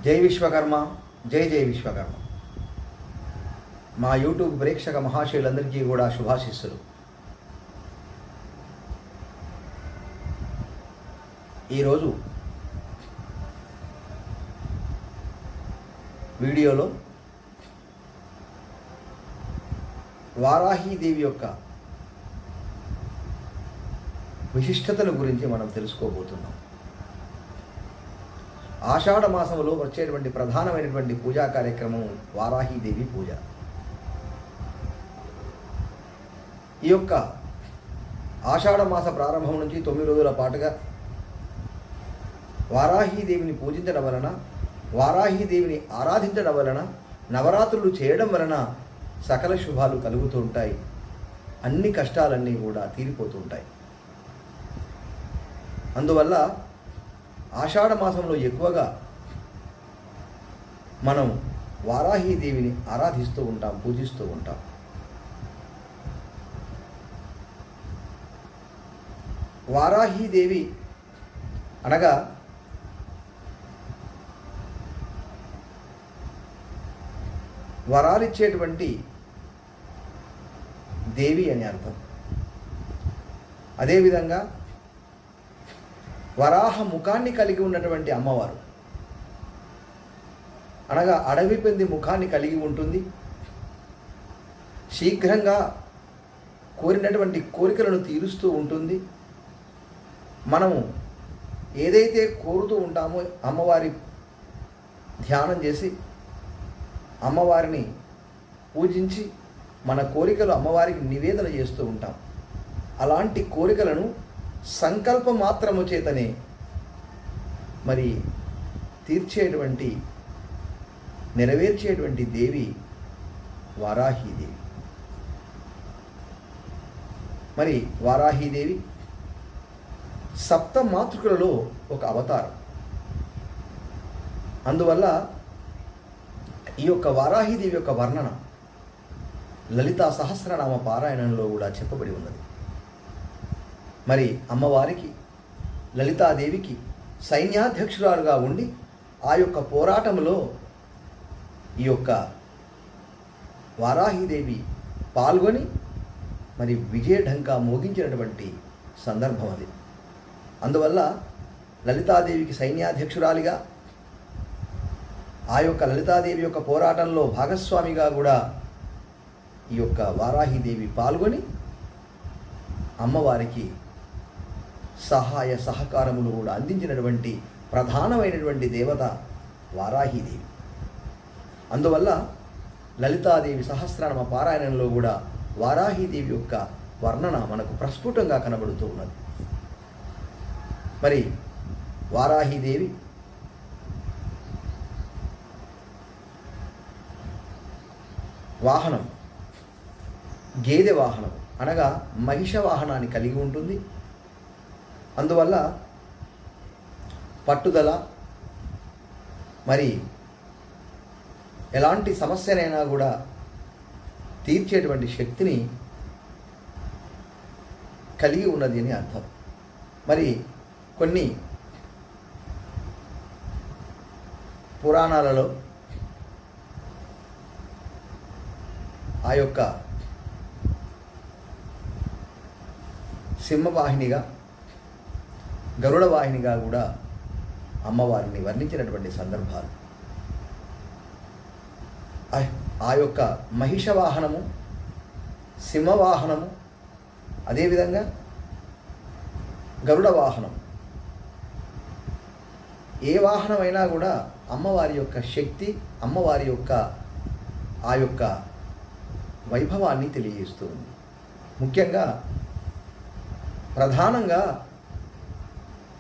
జై విశ్వకర్మ, జై జై విశ్వకర్మ. మా యూట్యూబ్ ప్రేక్షక మహాశయులందరికీ కూడా శుభాశిస్సులు. ఈరోజు వీడియోలో వారాహీదేవి యొక్క విశిష్టతల గురించి మనం తెలుసుకోబోతున్నాం. ఆషాఢ మాసంలో వచ్చేటువంటి ప్రధానమైనటువంటి పూజా కార్యక్రమం వారాహీదేవి పూజ. ఈ యొక్క ఆషాఢ మాస ప్రారంభం నుంచి 9 రోజుల పాటుగా వారాహీదేవిని పూజించడం వలన, వారాహీదేవిని ఆరాధించడం వలన, నవరాత్రులు చేయడం వలన సకల శుభాలు కలుగుతూ ఉంటాయి. అన్ని కష్టాలన్నీ కూడా తీరిపోతూ ఉంటాయి. అందువల్ల ఆషాఢ మాసంలో ఎక్కువగా మనం వారాహీదేవిని ఆరాధిస్తూ ఉంటాం, పూజిస్తూ ఉంటాం. వారాహీదేవి అనగా వరాలిచ్చేటువంటి దేవి అని అర్థం. అదేవిధంగా వరాహ ముఖాన్ని కలిగి ఉన్నటువంటి అమ్మవారు అనగా అడవి పంది ముఖాన్ని కలిగి ఉంటుంది. శీఘ్రంగా కోరినటువంటి కోరికలను తీరుస్తూ ఉంటుంది. మనము ఏదైతే కోరుతూ ఉంటామో అమ్మవారి ధ్యానం చేసి అమ్మవారిని పూజించి మన కోరికలు అమ్మవారికి నివేదన చేస్తూ ఉంటాం. అలాంటి కోరికలను సంకల్ప మాత్రము చేతనే మరి తీర్చేటువంటి, నెరవేర్చేటువంటి దేవి వారాహీదేవి. మరి వారాహీదేవి సప్త మాతృకులలో ఒక అవతారం. అందువల్ల ఈ యొక్క వారాహీదేవి యొక్క వర్ణన లలితా సహస్రనామ పారాయణంలో కూడా చెప్పబడి ఉన్నది. మరి అమ్మవారికి, లలితాదేవికి సైన్యాధ్యక్షురాలుగా ఉండి ఆ యొక్క పోరాటంలో ఈ యొక్క వారాహీదేవి పాల్గొని మరి విజయఢంకా మోగించినటువంటి సందర్భం అది. అందువల్ల లలితాదేవికి సైన్యాధ్యక్షురాలిగా, ఆ యొక్క లలితాదేవి యొక్క పోరాటంలో భాగస్వామిగా కూడా ఈ యొక్క వారాహీదేవి పాల్గొని అమ్మవారికి సహాయ సహకారములు కూడా అందించినటువంటి ప్రధానమైనటువంటి దేవత వారాహీదేవి. అందువల్ల లలితాదేవి సహస్రనామ పారాయణంలో కూడా వారాహీదేవి యొక్క వర్ణన మనకు ప్రస్ఫుటంగా కనబడుతూ ఉన్నది. మరి వారాహీదేవి వాహనం గేదె వాహనం అనగా మహిష వాహనాన్ని కలిగి ఉంటుంది. అందువల్ల పట్టుదల, మరి ఎలాంటి సమస్యనైనా కూడా తీర్చేటువంటి శక్తిని కలిగి ఉన్నది అని అర్థం. మరి కొన్ని పురాణాలలో ఆ యొక్క సింహవాహినిగా, గరుడ వాహినిగా కూడా అమ్మవారిని వర్ణించినటువంటి సందర్భాలు. ఆ యొక్క మహిష వాహనము, సింహవాహనము, అదేవిధంగా గరుడ వాహనం, ఏ వాహనమైనా కూడా అమ్మవారి యొక్క శక్తి, అమ్మవారి యొక్క ఆ యొక్క వైభవాన్ని తెలియజేస్తుంది. ముఖ్యంగా ప్రధానంగా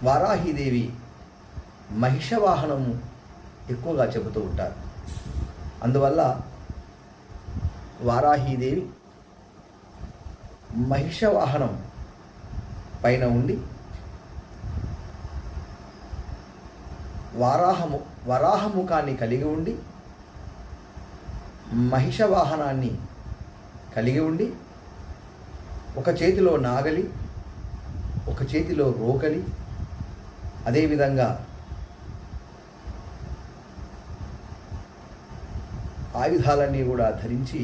వారాహీదేవి మహిష వాహనము ఎక్కువగా చెబుతూ ఉంటారు. అందువల్ల వారాహీదేవి మహిష వాహనం పైన ఉండి వరాహముఖాన్ని కలిగి ఉండి మహిష వాహనాన్ని కలిగి ఉండి ఒక చేతిలో నాగలి, ఒక చేతిలో రోకలి, అదేవిధంగా ఆయుధాలన్నీ కూడా ధరించి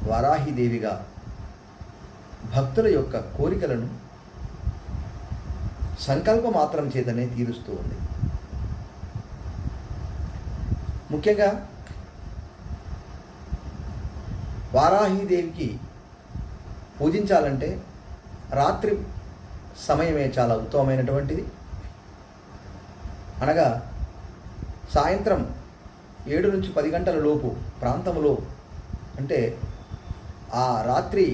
వారాహిదేవిగా భక్తుల యొక్క కోరికలను సంకల్ప మాత్రం చేతనే తీరుస్తూ ఉంది. ముఖ్యంగా వారాహిదేవికి పూజించాలంటే రాత్రి సమయమే చాలా ఉత్తమమైనటువంటిది. అనగా సాయంత్రం 7 నుంచి 10 గంటల లోపు ప్రాంతంలో, అంటే ఆ రాత్రి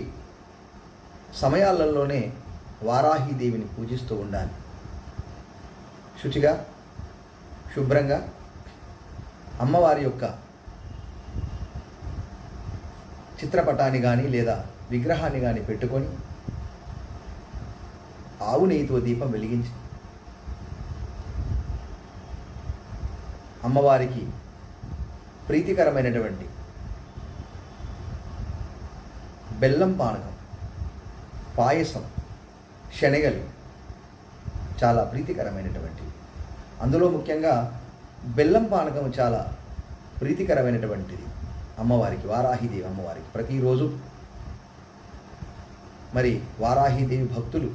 సమయాలలోనే వారాహిదేవిని పూజిస్తూ ఉండాలి. శుచిగా శుభ్రంగా అమ్మవారి యొక్క చిత్రపటాన్ని కానీ లేదా విగ్రహాన్ని కానీ పెట్టుకొని ఆవు నెయ్యితో దీపం వెలిగించి అమ్మవారికి ప్రీతికరమైనటువంటి బెల్లం పానకం, పాయసం, శనగలు చాలా ప్రీతికరమైనటువంటివి. అందులో ముఖ్యంగా బెల్లం పానకం చాలా ప్రీతికరమైనటువంటిది అమ్మవారికి, వారాహిదేవి అమ్మవారికి. ప్రతిరోజు మరి వారాహిదేవి భక్తులు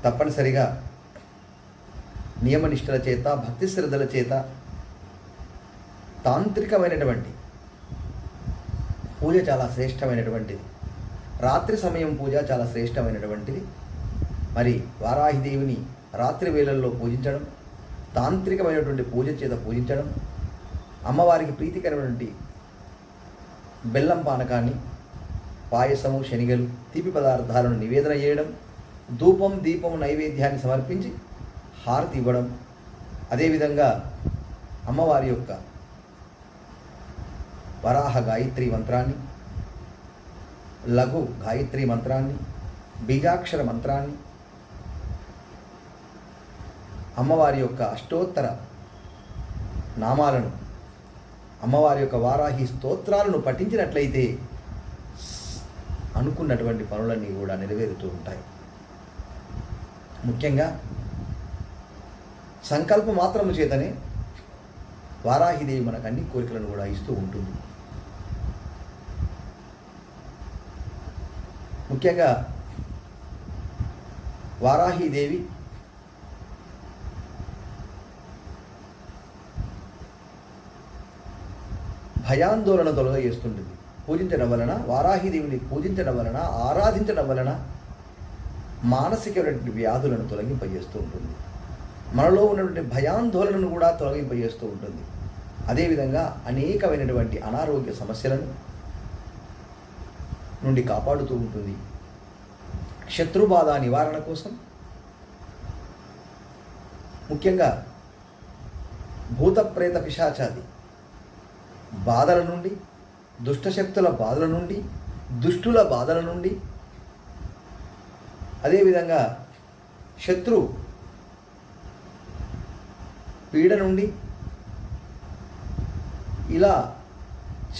తప్పనిసరిగా నియమనిష్టల చేత, భక్తి శ్రద్ధల చేత తాంత్రికమైనటువంటి పూజ చాలా శ్రేష్టమైనటువంటిది. రాత్రి సమయం పూజ చాలా శ్రేష్టమైనటువంటిది. మరి వారాహిదేవిని రాత్రి వేళల్లో పూజించడం, తాంత్రికమైనటువంటి పూజ చేత పూజించడం, అమ్మవారికి ప్రీతికరమైనటువంటి బెల్లం పానకాన్ని, పాయసము, శనిగలు, తీపి పదార్థాలను నివేదన చేయడం, ధూపం, దీపం, నైవేద్యాన్ని సమర్పించి హారతి ఇవ్వడం, అదేవిధంగా అమ్మవారి యొక్క వరాహ గాయత్రి మంత్రాన్ని, లఘు గాయత్రి మంత్రాన్ని, బీజాక్షర మంత్రాన్ని, అమ్మవారి యొక్క అష్టోత్తర నామాలను, అమ్మవారి యొక్క వారాహి స్తోత్రాలను పఠించినట్లయితే అనుకున్నటువంటి పనులన్నీ కూడా నెరవేరుతూ ఉంటాయి. ముఖ్యంగా సంకల్ప మాత్రము చేతనే వారాహిదేవి మనకు అన్ని కోరికలను కూడా ఇస్తూ ఉంటుంది. ముఖ్యంగా వారాహిదేవి భయాందోళన తొలగజేస్తుంటుంది. పూజించడం వలన, వారాహిదేవిని పూజించడం వలన, ఆరాధించడం వలన మానసికమైనటువంటి వ్యాధులను తొలగింపజేస్తూ ఉంటుంది. మనలో ఉన్నటువంటి భయాందోళనను కూడా తొలగింపజేస్తూ ఉంటుంది. అదేవిధంగా అనేకమైనటువంటి అనారోగ్య సమస్యలను నుండి కాపాడుతూ ఉంటుంది. శత్రుబాధ నివారణ కోసం, ముఖ్యంగా భూత ప్రేత పిశాచాది బాధల నుండి, దుష్టశక్తుల బాధల నుండి, దుష్టుల బాధల నుండి, అదేవిధంగా శత్రు పీడ నుండి, ఇలా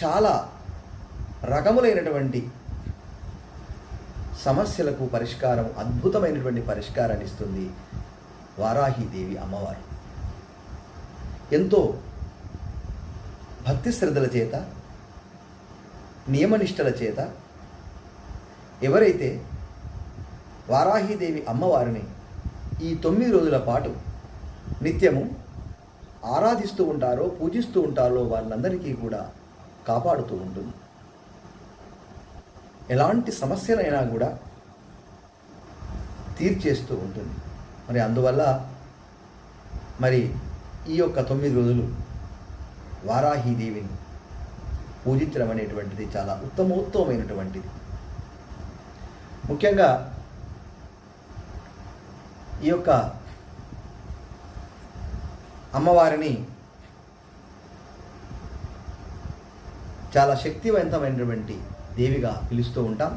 చాలా రకములైనటువంటి సమస్యలకు పరిష్కారం, అద్భుతమైనటువంటి పరిష్కారాన్ని ఇస్తుంది వారాహిదేవి అమ్మవారు. ఎంతో భక్తి శ్రద్ధల చేత, నియమనిష్టల చేత ఎవరైతే వారాహిదేవి అమ్మవారిని ఈ 9 రోజుల పాటు నిత్యము ఆరాధిస్తూ ఉంటారో, పూజిస్తూ ఉంటారో వాళ్ళందరికీ కూడా కాపాడుతూ ఉంటుంది. ఎలాంటి సమస్యలైనా కూడా తీర్చేస్తూ ఉంటుంది. మరి అందువల్ల మరి ఈ యొక్క 9 రోజులు వారాహిదేవిని పూజించడం అనేటువంటిది చాలా ఉత్తమోత్తమైనటువంటిది. ముఖ్యంగా ఈ యొక్క అమ్మవారిని చాలా శక్తివంతమైనటువంటి దేవిగా పిలుస్తూ ఉంటాం.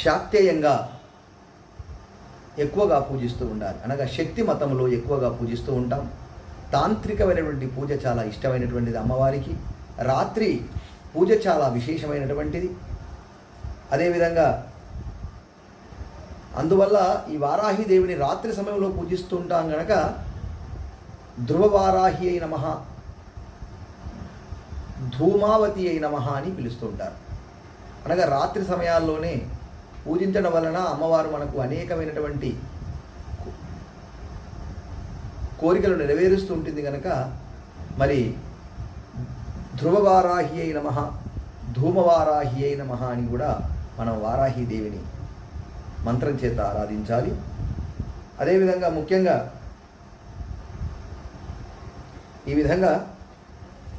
శాక్తేయంగా ఎక్కువగా పూజిస్తూ ఉండాలి, అనగా శక్తి మతంలో ఎక్కువగా పూజిస్తూ ఉంటాం. తాంత్రికమైనటువంటి పూజ చాలా ఇష్టమైనటువంటిది అమ్మవారికి. రాత్రి పూజ చాలా విశేషమైనటువంటిది. అదేవిధంగా అందువల్ల ఈ వారాహిదేవిని రాత్రి సమయంలో పూజిస్తుంటాం గనక ధ్రువవారాహి అయి నమః, ధూమావతి అయి నమః అని పిలుస్తూ ఉంటారు. అనగా రాత్రి సమయాల్లోనే పూజించడం వలన అమ్మవారు మనకు అనేకమైనటువంటి కోరికలు నెరవేరుస్తూ ఉంటుంది కనుక మరి ధ్రువవారాహి అయి నమః, ధూమవారాహి అయి నమః అని కూడా మనం వారాహిదేవిని మంత్రం చేత ఆరాధించాలి. అదేవిధంగా ముఖ్యంగా ఈ విధంగా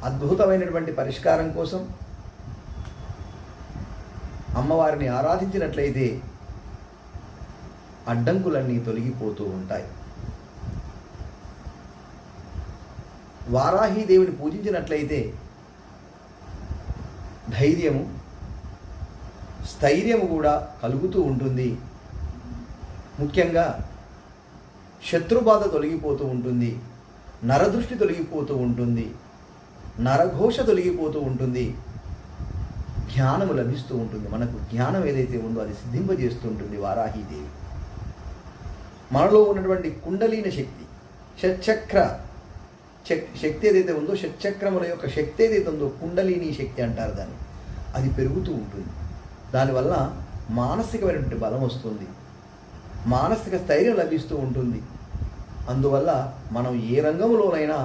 అద్భుతమైనటువంటి పరిష్కారం కోసం అమ్మవారిని ఆరాధించినట్లయితే అడ్డంకులన్నీ తొలగిపోతూ ఉంటాయి. వారాహిదేవిని పూజించినట్లయితే ధైర్యము, స్థైర్యము కూడా కలుగుతూ ఉంటుంది. ముఖ్యంగా శత్రుబాధ తొలగిపోతూ ఉంటుంది, నరదృష్టి తొలగిపోతూ ఉంటుంది, నరఘోష తొలగిపోతూ ఉంటుంది, జ్ఞానము లభిస్తూ ఉంటుంది. మనకు జ్ఞానం ఏదైతే ఉందో అది సిద్ధింపజేస్తూ ఉంటుంది వారాహిదేవి. మనలో ఉన్నటువంటి కుండలీన శక్తి, షట్చక్ర శక్తి ఏదైతే ఉందో, షట్చక్రముల యొక్క శక్తి ఏదైతే ఉందో కుండలిని శక్తి అంటారు దాన్ని, అది పెరుగుతూ ఉంటుంది. దానివల్ల మానసికమైనటువంటి బలం వస్తుంది, మానసిక స్థైర్యం లభిస్తూ ఉంటుంది. అందువల్ల మనం ఏ రంగంలోనైనా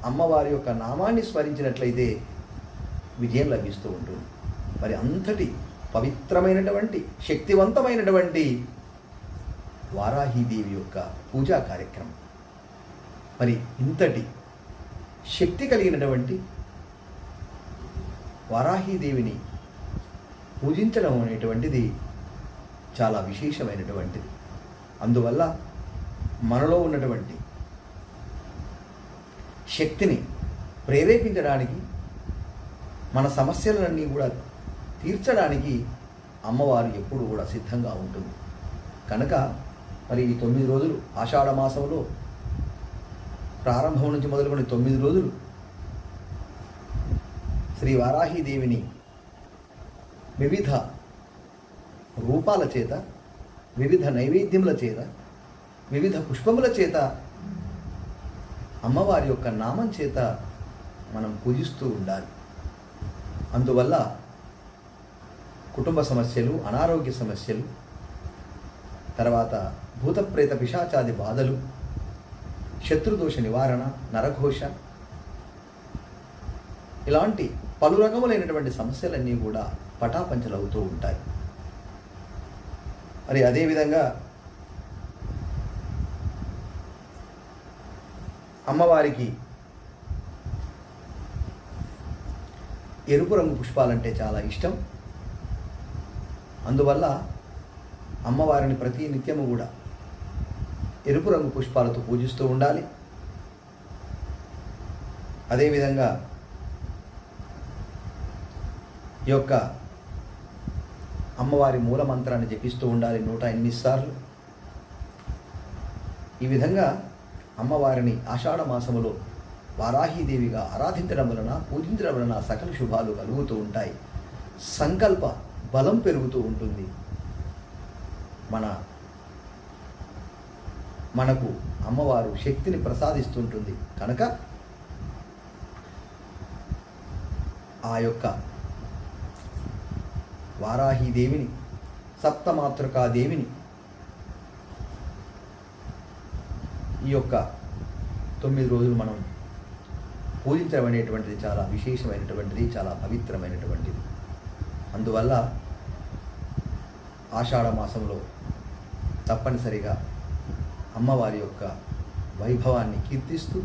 అమ్మవారి యొక్క నామాన్ని స్మరించినట్లయితే విజయం లభిస్తూ ఉంటుంది. మరి అంతటి పవిత్రమైనటువంటి శక్తివంతమైనటువంటి వారాహిదేవి యొక్క పూజా కార్యక్రమం, మరి ఇంతటి శక్తి కలిగినటువంటి వారాహిదేవిని పూజించడం అనేటువంటిది చాలా విశేషమైనటువంటిది. అందువల్ల మనలో ఉన్నటువంటి శక్తిని ప్రేరేపించడానికి, మన సమస్యలన్నీ కూడా తీర్చడానికి అమ్మవారు ఎప్పుడు కూడా సిద్ధంగా ఉంటుంది. కనుక మరి ఈ 9 రోజులు ఆషాఢ మాసంలో ప్రారంభం నుంచి మొదలుకొని 9 రోజులు శ్రీ వారాహిదేవిని వివిధ రూపాల చేత, వివిధ నైవేద్యముల చేత, వివిధ పుష్పముల చేత, అమ్మవారి యొక్క నామం చేత మనం పూజిస్తూ ఉండాలి. అందువల్ల కుటుంబ సమస్యలు, అనారోగ్య సమస్యలు, తర్వాత భూతప్రేత పిశాచాది బాధలు, శత్రుదోష నివారణ, నరఘోష, ఇలాంటి పలు రకములైనటువంటి సమస్యలన్నీ కూడా పటాపంచలవుతూ ఉంటాయి. మరి అదేవిధంగా అమ్మవారికి ఎరుపు రంగు పుష్పాలంటే చాలా ఇష్టం. అందువల్ల అమ్మవారిని ప్రతి నిత్యము కూడా ఎరుపు రంగు పుష్పాలతో పూజిస్తూ ఉండాలి. అదేవిధంగా ఈ యొక్క అమ్మవారి మూల మంత్రాన్ని జపిస్తూ ఉండాలి 108 సార్లు. ఈ విధంగా అమ్మవారిని ఆషాఢ మాసములో వారాహిదేవిగా ఆరాధించడం వలన, పూజించడం వలన సకల శుభాలు కలుగుతూ ఉంటాయి. సంకల్ప బలం పెరుగుతూ ఉంటుంది. మనకు అమ్మవారు శక్తిని ప్రసాదిస్తుంటుంది. కనుక ఆ యొక్క వారాహిదేవిని, సప్తమాతృకాదేవిని ఈ యొక్క 9 రోజులు మనం పూజించడం అనేటువంటిది చాలా విశేషమైనటువంటిది, చాలా పవిత్రమైనటువంటిది. అందువల్ల ఆషాఢ మాసంలో తప్పనిసరిగా అమ్మవారి యొక్క వైభవాన్ని కీర్తిస్తూ,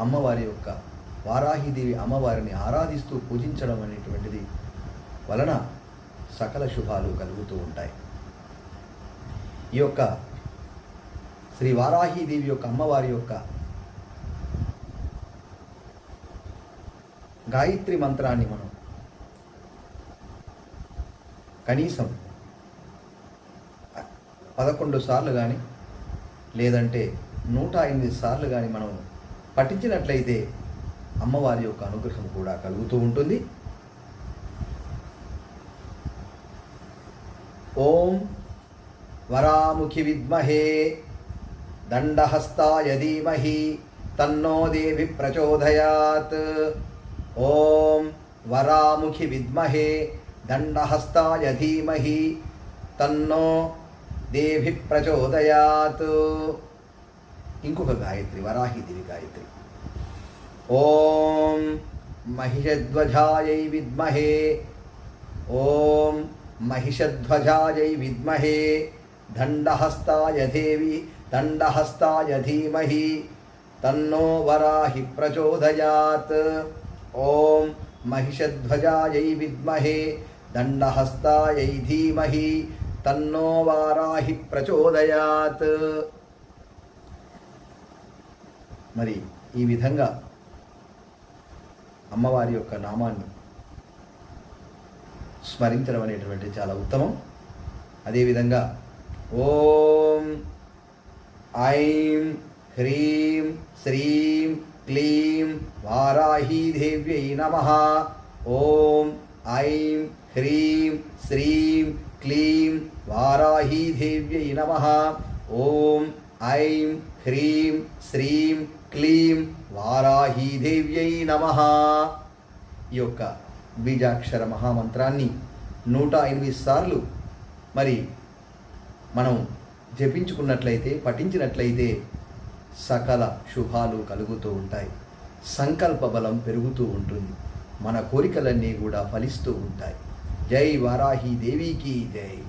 అమ్మవారి యొక్క వారాహిదేవి అమ్మవారిని ఆరాధిస్తూ పూజించడం అనేటువంటిది వలన సకల శుభాలు కలుగుతూ ఉంటాయి. ఈ యొక్క శ్రీ వారాహిదేవి యొక్క అమ్మవారి యొక్క గాయత్రి మంత్రాన్ని మనం కనీసం 11 సార్లు కానీ లేదంటే 108 సార్లు కానీ మనం పఠించినట్లయితే అమ్మవారి యొక్క అనుగ్రహం కూడా కలుగుతూ ఉంటుంది. ఓం వరాముఖి విద్మహే దండహస్తాయ ధీమహి తన్నో దేవి ప్రచోదయాత్. ఓం వరాముఖి విద్మహే దండహస్తాయ ధీమహి తన్నో దేవి ప్రచోదయాత్. ఇంకొక గాయత్రి, వరాహిదేవి గాయత్రి. ఓం మహిషధ్వజాయై విద్మహే ఓం మహిషధ్వజాయై విద్మహే దండహస్తాయ దేవి దండహస్తాయ ధీమహి తన్నో వరాహి ప్రచోదయాత్. ఓం మహిషధ్వజాయై విద్మహే దండహస్తాయై ధీమహి తన్నో వారాహి ప్రచోదయాత్. మరి ఈ విధంగా అమ్మవారి యొక్క నామాన్ని స్మరించడం అనేటువంటి చాలా ఉత్తమం. అదేవిధంగా ఓం ఐం హ్రీం శ్రీం క్లీం వారాహీదేవ్యై నమః. ఓం ఐం హ్రీం శ్రీం క్లీం వారాహీదేవ్యై నమః. ఓం ఐం హ్రీం శ్రీం క్లీం వారాహీదేవ్యై నమః. ఈ యొక్క బీజాక్షర మహామంత్రాన్ని 108 సార్లు మరి మనం జపించుకున్నట్లయితే, పఠించినట్లయితే సకల శుభాలు కలుగుతూ ఉంటాయి. సంకల్ప బలం పెరుగుతూ ఉంటుంది. మన కోరికలన్నీ కూడా ఫలిస్తూ ఉంటాయి. జై వారాహి దేవికి జై.